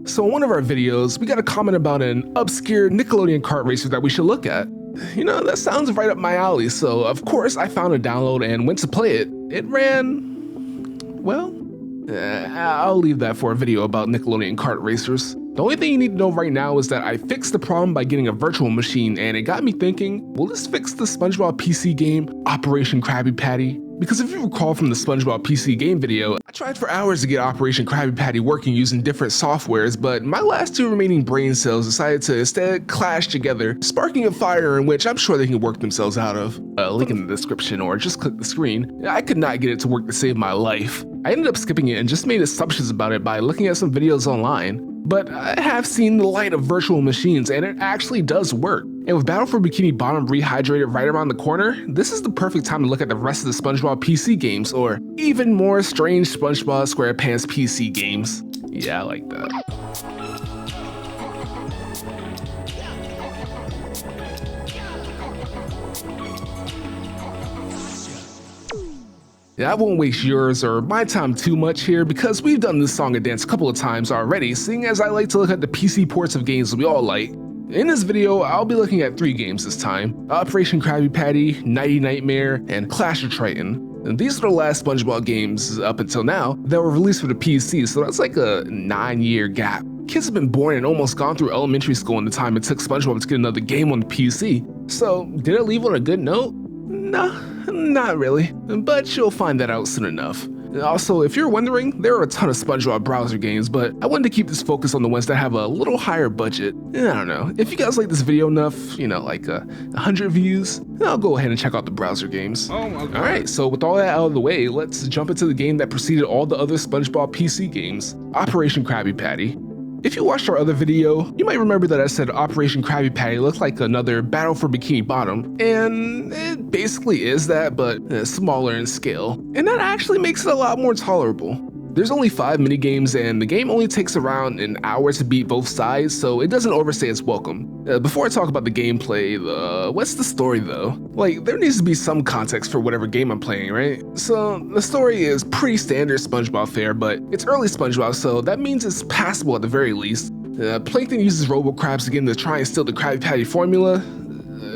So in one of our videos, we got a comment about an obscure Nickelodeon kart racer that we should look at. You know, that sounds right up my alley, so of course I found a download and went to play it. It ran, well, I'll leave that for a video about Nickelodeon kart racers. The only thing you need to know right now is that I fixed the problem by getting a virtual machine, and it got me thinking, will this fix the Spongebob PC game, Operation Krabby Patty? Because if you recall from the Spongebob PC game video, I tried for hours to get Operation Krabby Patty working using different softwares, but my last two remaining brain cells decided to instead clash together, sparking a fire in which I'm sure they can work themselves out of. Link in the description or just click the screen. I could not get it to work to save my life. I ended up skipping it and just made assumptions about it by looking at some videos online. But I have seen the light of virtual machines and it actually does work. And with Battle for Bikini Bottom Rehydrated right around the corner, this is the perfect time to look at the rest of the SpongeBob PC games, or even more strange SpongeBob Squarepants PC games. Yeah, I like that. I won't waste yours or my time too much here because we've done this song and dance a couple of times already, seeing as I like to look at the PC ports of games we all like. In this video, I'll be looking at 3 games this time: Operation Krabby Patty, Nighty Nightmare, and Clash of Triton. And these are the last SpongeBob games up until now that were released for the PC, so that's like a 9-year gap. Kids have been born and almost gone through elementary school in the time it took SpongeBob to get another game on the PC. So, did it leave on a good note? Nah, not really, but you'll find that out soon enough. Also, if you're wondering, there are a ton of SpongeBob browser games, but I wanted to keep this focus on the ones that have a little higher budget. I don't know, if you guys like this video enough, you know, like 100 views, then I'll go ahead and check out the browser games. Oh my God. Alright, so with all that out of the way, let's jump into the game that preceded all the other SpongeBob PC games, Operation Krabby Patty. If you watched our other video, you might remember that I said Operation Krabby Patty looked like another Battle for Bikini Bottom, and it basically is that, but smaller in scale. And that actually makes it a lot more tolerable. There's only 5 minigames and the game only takes around an hour to beat both sides, so it doesn't overstay its welcome. Before I talk about the gameplay, what's the story though? Like, there needs to be some context for whatever game I'm playing, right? So, the story is pretty standard SpongeBob fare, but it's early SpongeBob, so that means it's passable at the very least. Plankton uses Robo-Crabs again to try and steal the Krabby Patty formula,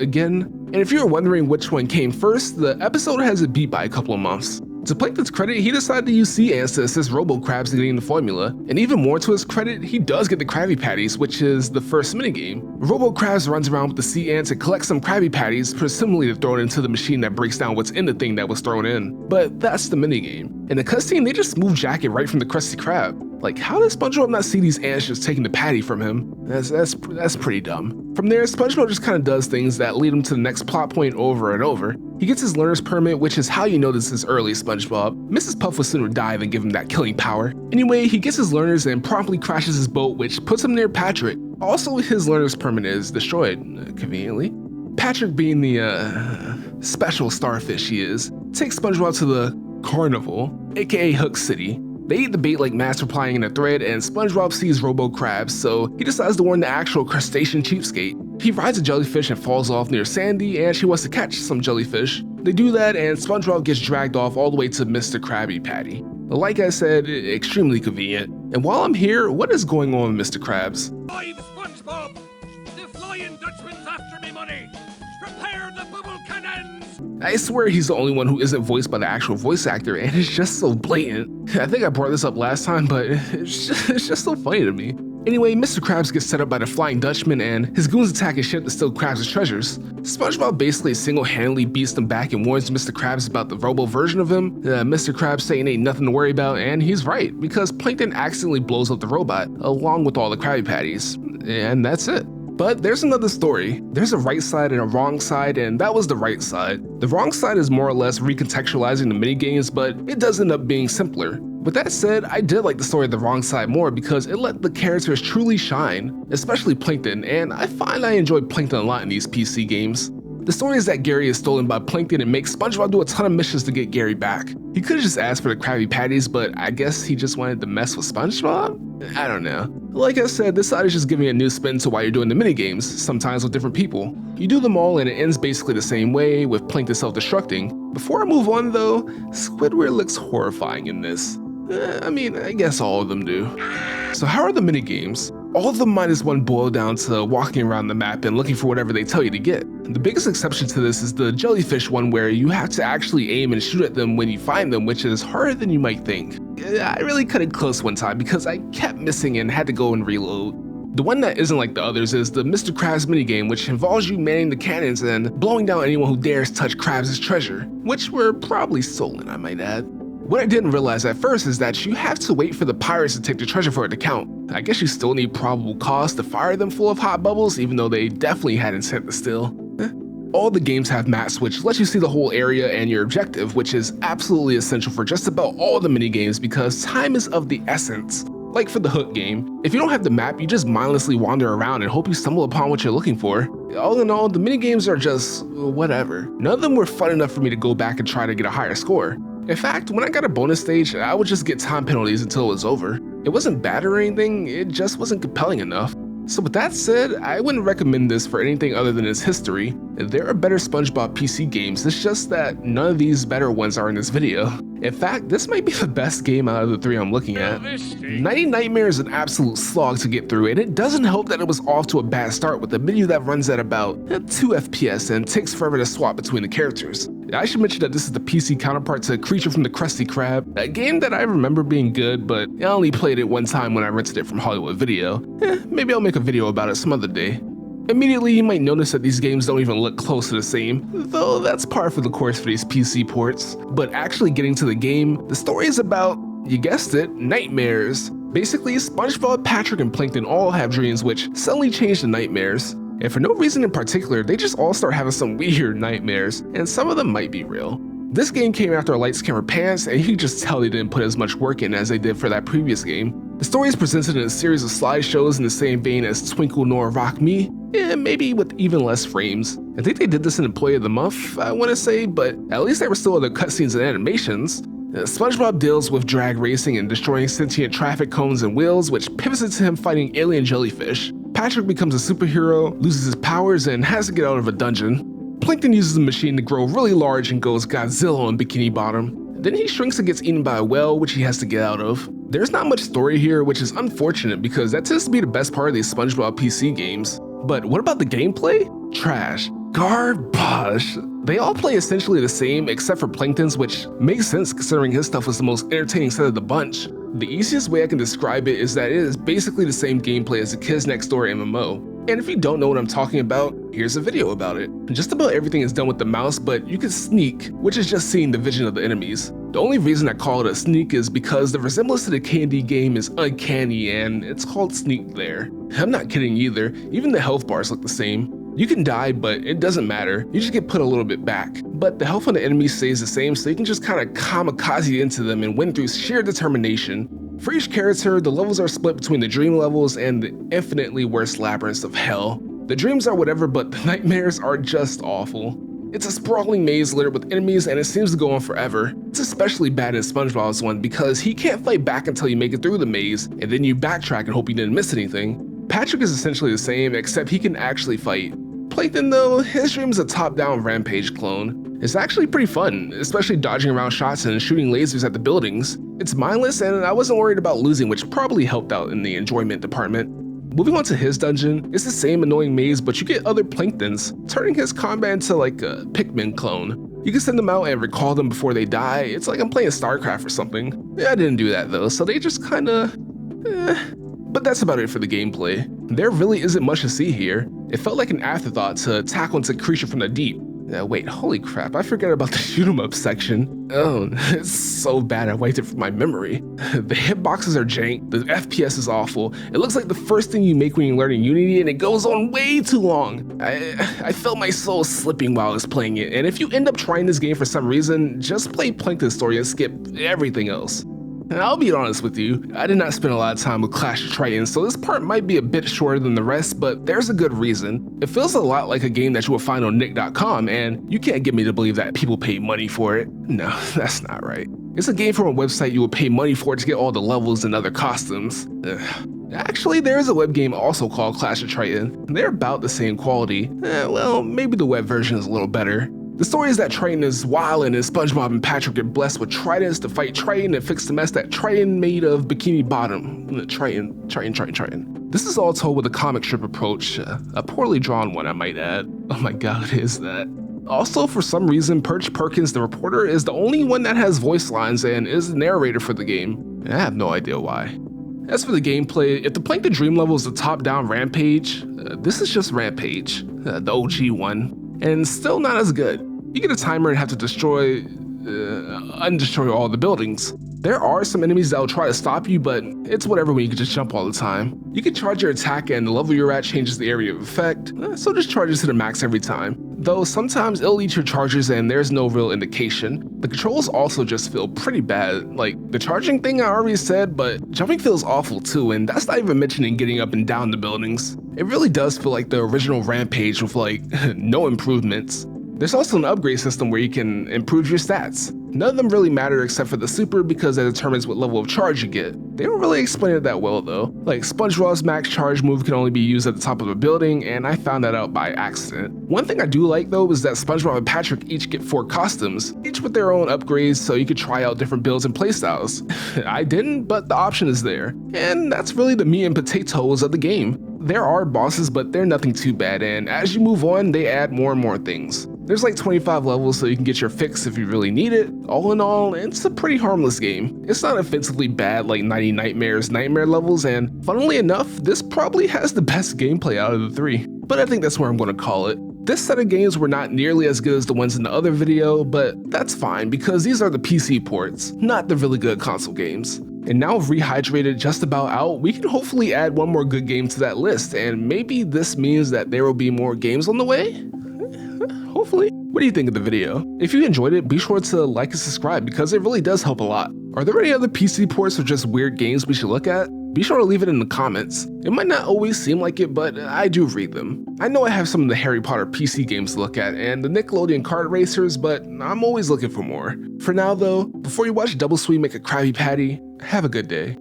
again. And if you're wondering which one came first, the episode has it beat by a couple of months. To Plankton's credit, he decided to use sea ants to assist Robo-Crabs in getting the formula, and even more to his credit, he does get the Krabby Patties, which is the first minigame. Robo-Crabs runs around with the sea ants and collects some Krabby Patties, presumably to throw it into the machine that breaks down what's in the thing that was thrown in. But that's the minigame. In the cutscene, they just smooth jacket right from the Krusty Krab. Like, how does SpongeBob not see these ants just taking the patty from him? That's pretty dumb. From there, SpongeBob just kind of does things that lead him to the next plot point over and over. He gets his learner's permit, which is how you know this is early SpongeBob. Mrs. Puff would sooner die than give him that killing power. Anyway, he gets his learners and promptly crashes his boat, which puts him near Patrick. Also, his learner's permit is destroyed, conveniently. Patrick, being the special starfish he is, takes SpongeBob to the carnival, aka Hook City. They eat the bait like master plying in a thread, and SpongeBob sees Robo-Crabs, so he decides to warn the actual crustacean cheapskate. He rides a jellyfish and falls off near Sandy, and she wants to catch some jellyfish. They do that, and SpongeBob gets dragged off all the way to Mr. Krabby Patty. Like I said, extremely convenient. And while I'm here, what is going on with Mr. Krabs? I'm SpongeBob! The Flying Dutchman's after me money! Prepare the bubble cannons! I swear he's the only one who isn't voiced by the actual voice actor, and it's just so blatant. I think I brought this up last time, but it's just so funny to me. Anyway, Mr. Krabs gets set up by the Flying Dutchman, and his goons attack his ship to steal Krabs' treasures. SpongeBob basically single-handedly beats them back and warns Mr. Krabs about the Robo version of him. Mr. Krabs saying ain't nothing to worry about, and he's right, because Plankton accidentally blows up the robot, along with all the Krabby Patties. And that's it. But there's another story. There's a right side and a wrong side, and that was the right side. The wrong side is more or less recontextualizing the minigames, but it does end up being simpler. With that said, I did like the story of the wrong side more because it let the characters truly shine, especially Plankton, and I find I enjoyed Plankton a lot in these PC games. The story is that Gary is stolen by Plankton and makes SpongeBob do a ton of missions to get Gary back. He could've just asked for the Krabby Patties, but I guess he just wanted to mess with SpongeBob? I don't know. Like I said, this side is just giving a new spin to why you're doing the minigames, sometimes with different people. You do them all and it ends basically the same way, with Plankton self-destructing. Before I move on though, Squidward looks horrifying in this. I mean, I guess all of them do. So how are the minigames? All of them minus one boil down to walking around the map and looking for whatever they tell you to get. The biggest exception to this is the jellyfish one, where you have to actually aim and shoot at them when you find them, which is harder than you might think. I really cut it close one time because I kept missing and had to go and reload. The one that isn't like the others is the Mr. Krabs minigame, which involves you manning the cannons and blowing down anyone who dares touch Krabs' treasure, which were probably stolen, I might add. What I didn't realize at first is that you have to wait for the pirates to take the treasure for it to count. I guess you still need probable cause to fire them full of hot bubbles, even though they definitely had intent to steal. All the games have maps, which lets you see the whole area and your objective, which is absolutely essential for just about all the minigames because time is of the essence. Like for the Hook game, if you don't have the map, you just mindlessly wander around and hope you stumble upon what you're looking for. All in all, the minigames are just whatever. None of them were fun enough for me to go back and try to get a higher score. In fact, when I got a bonus stage, I would just get time penalties until it was over. It wasn't bad or anything, it just wasn't compelling enough. So with that said, I wouldn't recommend this for anything other than its history. There are better SpongeBob PC games, it's just that none of these better ones are in this video. In fact, this might be the best game out of the three I'm looking at. 90 Nightmare is an absolute slog to get through, and it doesn't help that it was off to a bad start with a menu that runs at about 2 FPS and takes forever to swap between the characters. I should mention that this is the PC counterpart to Creature from the Krusty Krab, a game that I remember being good, but I only played it one time when I rented it from Hollywood Video. Maybe I'll make a video about it some other day. Immediately, you might notice that these games don't even look close to the same, though that's par for the course for these PC ports. But actually getting to the game, the story is about, you guessed it, nightmares. Basically, SpongeBob, Patrick, and Plankton all have dreams which suddenly change to nightmares. And for no reason in particular, they just all start having some weird nightmares, and some of them might be real. This game came after Lights, Camera, Pants, and you can just tell they didn't put as much work in as they did for that previous game. The story is presented in a series of slideshows in the same vein as Twinkle Nor Rock Me, and maybe with even less frames. I think they did this in Employee of the Month, I want to say, but at least there were still other cutscenes and animations. SpongeBob deals with drag racing and destroying sentient traffic cones and wheels, which pivots into him fighting alien jellyfish. Patrick becomes a superhero, loses his powers, and has to get out of a dungeon. Plankton uses the machine to grow really large and goes Godzilla on Bikini Bottom. Then he shrinks and gets eaten by a whale, which he has to get out of. There's not much story here, which is unfortunate because that tends to be the best part of these SpongeBob PC games. But what about the gameplay? Trash. Garbage. They all play essentially the same except for Plankton's, which makes sense considering his stuff was the most entertaining set of the bunch. The easiest way I can describe it is that it is basically the same gameplay as the Kids Next Door MMO. And if you don't know what I'm talking about, here's a video about it. Just about everything is done with the mouse, but you can sneak, which is just seeing the vision of the enemies. The only reason I call it a sneak is because the resemblance to the Candy game is uncanny and it's called Sneak there. I'm not kidding either, even the health bars look the same. You can die, but it doesn't matter, you just get put a little bit back. But the health on the enemy stays the same, so you can just kinda kamikaze into them and win through sheer determination. For each character, the levels are split between the dream levels and the infinitely worse labyrinths of hell. The dreams are whatever, but the nightmares are just awful. It's a sprawling maze littered with enemies and it seems to go on forever. It's especially bad in SpongeBob's one because he can't fight back until you make it through the maze, and then you backtrack and hope you didn't miss anything. Patrick is essentially the same, except he can actually fight. Plankton though, his dream is a top-down Rampage clone. It's actually pretty fun, especially dodging around shots and shooting lasers at the buildings. It's mindless and I wasn't worried about losing, which probably helped out in the enjoyment department. Moving on to his dungeon, it's the same annoying maze, but you get other Planktons, turning his combat into like a Pikmin clone. You can send them out and recall them before they die. It's like I'm playing StarCraft or something. Yeah, I didn't do that though, so they just kinda But that's about it for the gameplay. There really isn't much to see here. It felt like an afterthought to tackle into Creature from the Deep. Wait, holy crap, I forgot about the shoot 'em up section. Oh, it's so bad I wiped it from my memory. The hitboxes are jank, the FPS is awful. It looks like the first thing you make when you're learning Unity and it goes on way too long. I felt my soul slipping while I was playing it, and if you end up trying this game for some reason, just play Plankton's story and skip everything else. And I'll be honest with you, I did not spend a lot of time with Clash of Tritons, so this part might be a bit shorter than the rest, but there's a good reason. It feels a lot like a game that you will find on Nick.com, and you can't get me to believe that people pay money for it. No, that's not right. It's a game from a website you will pay money for to get all the levels and other costumes. Ugh. Actually, there is a web game also called Clash of Triton. They're about the same quality. Well, maybe the web version is a little better. The story is that Triton is wild and Spongebob and Patrick get blessed with tridents to fight Triton and fix the mess that Triton made of Bikini Bottom. Triton. This is all told with a comic strip approach, a poorly drawn one I might add. Oh my god, it is that. Also, for some reason, Perch Perkins the reporter is the only one that has voice lines and is the narrator for the game. I have no idea why. As for the gameplay, if the Plank the Dream level is a top-down Rampage, this is just Rampage, the OG one. And still not as good. You get a timer and have to undestroy all the buildings. There are some enemies that will try to stop you, but it's whatever when you can just jump all the time. You can charge your attack and the level you're at changes the area of effect, so just charge it to the max every time. Though sometimes it'll eat your charges and there's no real indication. The controls also just feel pretty bad. Like, the charging thing I already said, but jumping feels awful too, and that's not even mentioning getting up and down the buildings. It really does feel like the original Rampage with like, no improvements. There's also an upgrade system where you can improve your stats. None of them really matter except for the super because that determines what level of charge you get. They don't really explain it that well though. Like SpongeBob's max charge move can only be used at the top of a building, and I found that out by accident. One thing I do like though is that SpongeBob and Patrick each get 4 costumes, each with their own upgrades so you could try out different builds and playstyles. I didn't, but the option is there. And that's really the meat and potatoes of the game. There are bosses, but they're nothing too bad, and as you move on, they add more and more things. There's like 25 levels so you can get your fix if you really need it. All in all, it's a pretty harmless game. It's not offensively bad like 90 Nightmares nightmare levels, and funnily enough, this probably has the best gameplay out of the 3. But I think that's where I'm going to call it. This set of games were not nearly as good as the ones in the other video, but that's fine because these are the PC ports, not the really good console games. And now with Rehydrated just about out, we can hopefully add one more good game to that list, and maybe this means that there will be more games on the way? Hopefully. What do you think of the video? If you enjoyed it, be sure to like and subscribe because it really does help a lot. Are there any other PC ports or just weird games we should look at? Be sure to leave it in the comments. It might not always seem like it, but I do read them. I know I have some of the Harry Potter PC games to look at and the Nickelodeon kart racers, but I'm always looking for more. For now though, before you watch Double Sweet make a Krabby Patty, have a good day.